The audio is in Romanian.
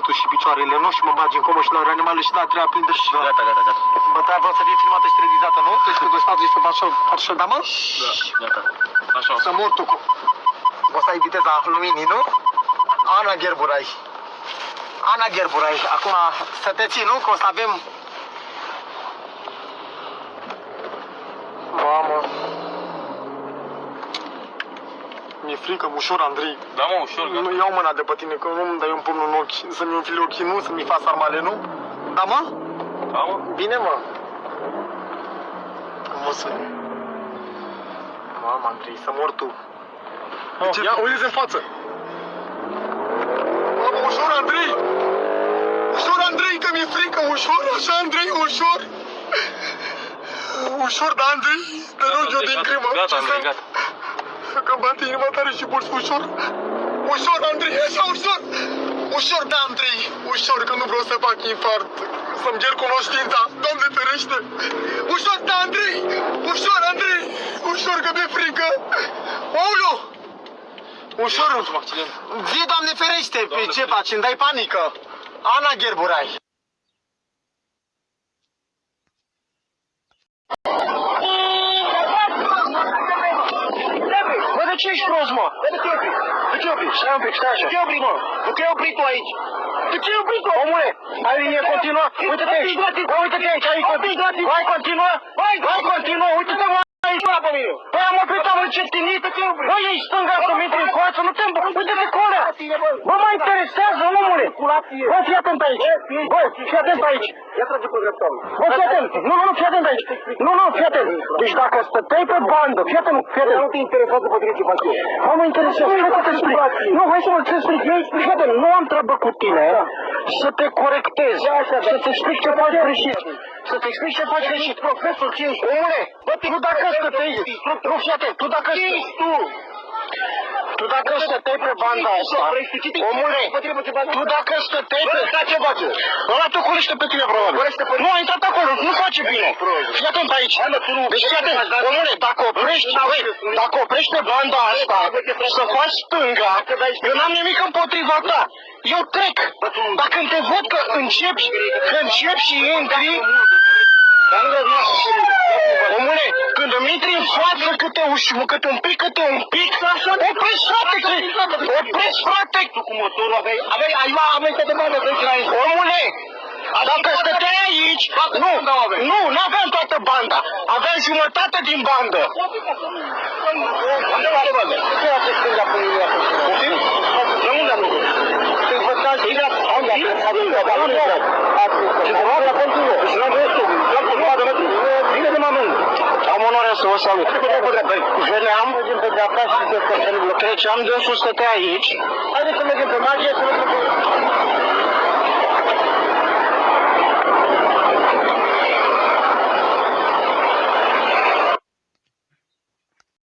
gâtul și picioarele, nu? Și mă bagi în comă și la reanimală și da, treaba prinde și... Gata, gata, gata. Bătaia vreau să fie filmată și televizată, nu? Deci că 24 parșă, da, mă? Da, gata. Așa o să. Să mor tu cu... O să ai viteza luminii, nu? Ana Gherburai. Ana Gherburai. Acum să te ții, nu? Că o să avem... Mamă. Mi-e frică, ușor, Andrei. Da, mă, ușor, gata. Nu iau mâna de pe tine, că nu-mi dai un pumn în ochi, să-mi umfli ochii, nu? Să-mi fac sarmale, nu? Da, mă? Da, mă. Bine, mă. Frumos să... Mamă, Andrei, să mor tu. Ia, uite-ți în față. Mamă, ușor, Andrei! Ușor, Andrei, că mi-e frică, ușor, așa, Andrei, ușor. Ușor, da, Andrei, te rog eu din crimă. Gata, Andrei, gata. Că bate inima tare și pulsul ușor. Ușor, Andrei, așa, ușor. Ușor, da, Andrei, ușor, că nu vreau să fac infart. Să-mi pierd cunoștința, Doamne ferește. Ușor, da, Andrei, ușor, Andrei, ușor, că mi-e frică. Aoleu! Ușor, zi, Doamne ferește, pe ce faci, îmi dai panică. Ana Gherburai. Bă, de ce ești prost, mă? Bă, de ce opri? De ce opri? Stai un pic, stai așa. De ce opri, mă? De ce opri tu aici? De ce opri tu? Omule, ai linie continuă? Uite-te aici. Bă, uite-te aici, ai continuă. Hai, continuă. Hai, continuă. Uite-te, mă, aici la pe mine. Băi, am oprit, am încetinit. Bă, ești stânga să mi intri în coață, nu te îmbuc. Uite-te, colea. Bă, mă interesează, omule. Bă, fii atent aici. Bă, fii atent aici. Ia trage pe dreptul. Bă, fii atent. Nu, fii atent aici. Nu, fii atent. Deci dacă stăteai pe bandă, fii atent, fii atent. Nu te interesează pe tine ce faci eu. Mă, mă interesează. Hai să te explic. Nu, hai să mă explic. Eu explic, fii atent. Nu am treabă cu tine. Să te corectez. Să-ți explic ce faci greșit. Să-ți explic ce faci greșit. Profesor, ce ești? Omule, tu dacă stăteai... Nu, fii atent. Tu dacă stăteai... Tu dacă stăteai pe banda asta, omule, tu dacă stăteai pe... Ce face? Ăla te curește pe tine, probabil. Nu, a intrat acolo, nu face bine. Fii atent aici. Deci fii atent, omule, dacă oprești pe banda asta, să faci stânga, eu n-am nimic împotriva ta. Eu trec. Dacă te văd că începi și intri... Omule, când îmi intri în față câte un pic, oprești, frate, oprești, frate! Tu cu motorul ai luat aminte de bandă, omule, dacă stăteai aici, n-aveam toată banda, aveam jumătate din bandă. Unde are bandă? Ce era ce stânga pe mine acolo? Unde am lucrat? Am onoarea să vă salut. Veneam pe dreapta și treceam de sus, stătea aici. Haideți să mergem pe magie, să mergem pe...